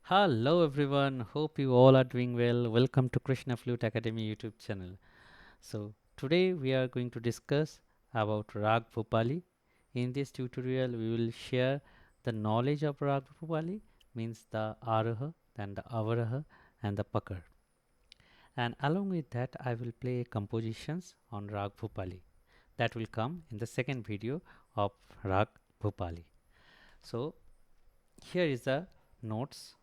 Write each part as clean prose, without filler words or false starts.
Hello everyone, hope you all are doing well. Welcome to Krishna Flute Academy YouTube channel. So today we are going to discuss about Raag Bhoopali. In this tutorial we will share the knowledge of Raag Bhoopali, means the Araha, then the Avaraha and the Pakar. And along with that I will play compositions on Raag Bhoopali. That will come in the second video of Raag Bhoopali. So here is the notes.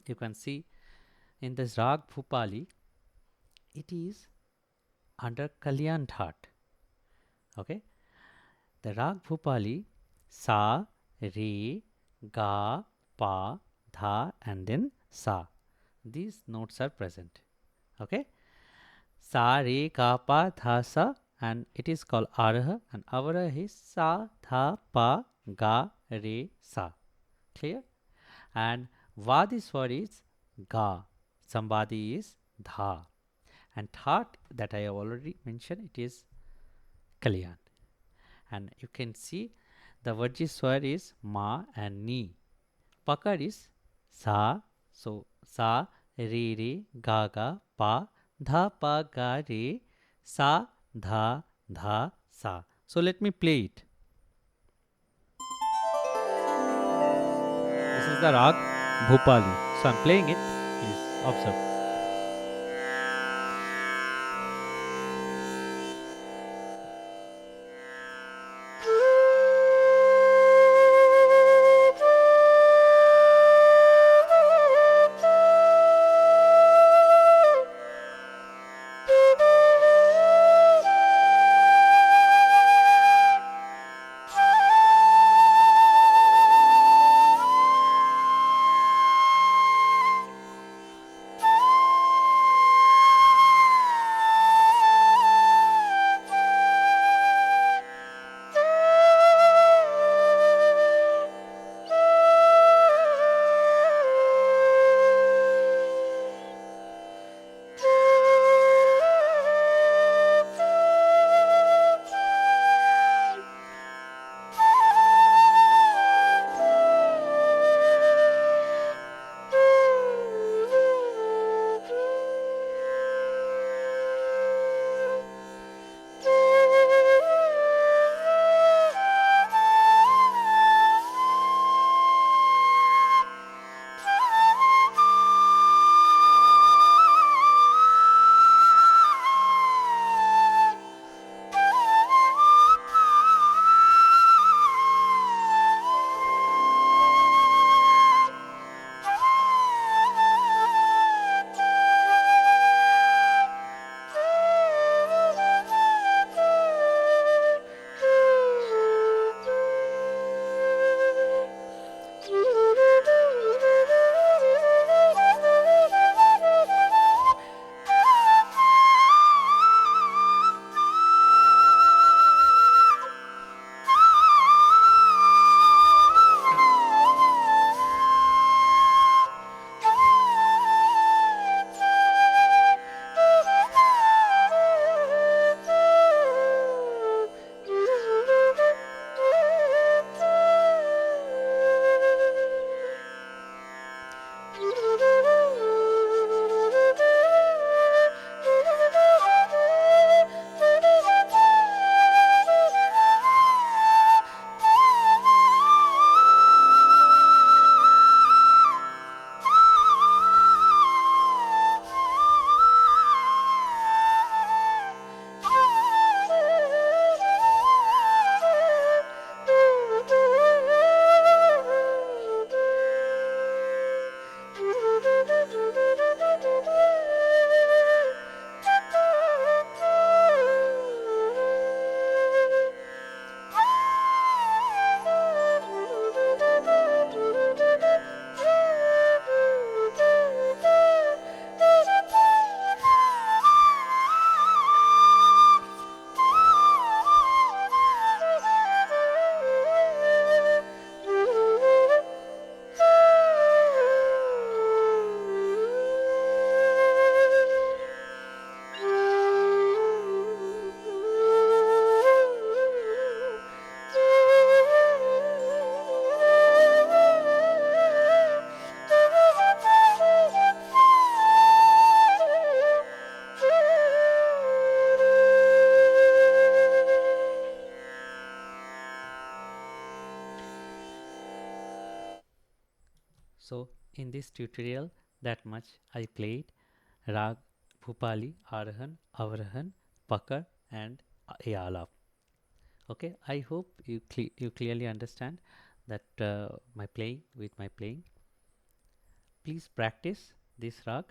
You can see in this Raag Bhoopali, it is under Kalyan Dhat. Okay, the Raag Bhoopali, Sa, Re, Ga, Pa, Dha, and then Sa. These notes are present. Okay, Sa, Re, Ga, Pa, Dha, Sa, and it is called Araha, and Avaraha is Sa, Dha, Pa, Ga, Re, Sa. Clear? And Vadiswar is Ga, Sambadi is Dha, and That that I have already mentioned, it is Kalyan. And you can see the Vajriswar is Ma and Ni. Pakar is Sa, so Sa, Re, Re, Ga, Ga, Pa, Dha, Pa, Ga, Re, Sa, Dha, Dha, Sa. So let me play it. This is the Raag Bhopali. So I'm playing it. Please observe. in this tutorial that much I played Raag Bhoopali, Arohan, Avrohan, Pakar and Alap. Okay, I hope you clearly understand that my playing. Please practice this rag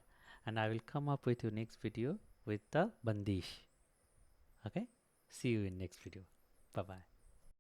and I will come up with your next video with the bandish. Okay, see you in next video. Bye bye.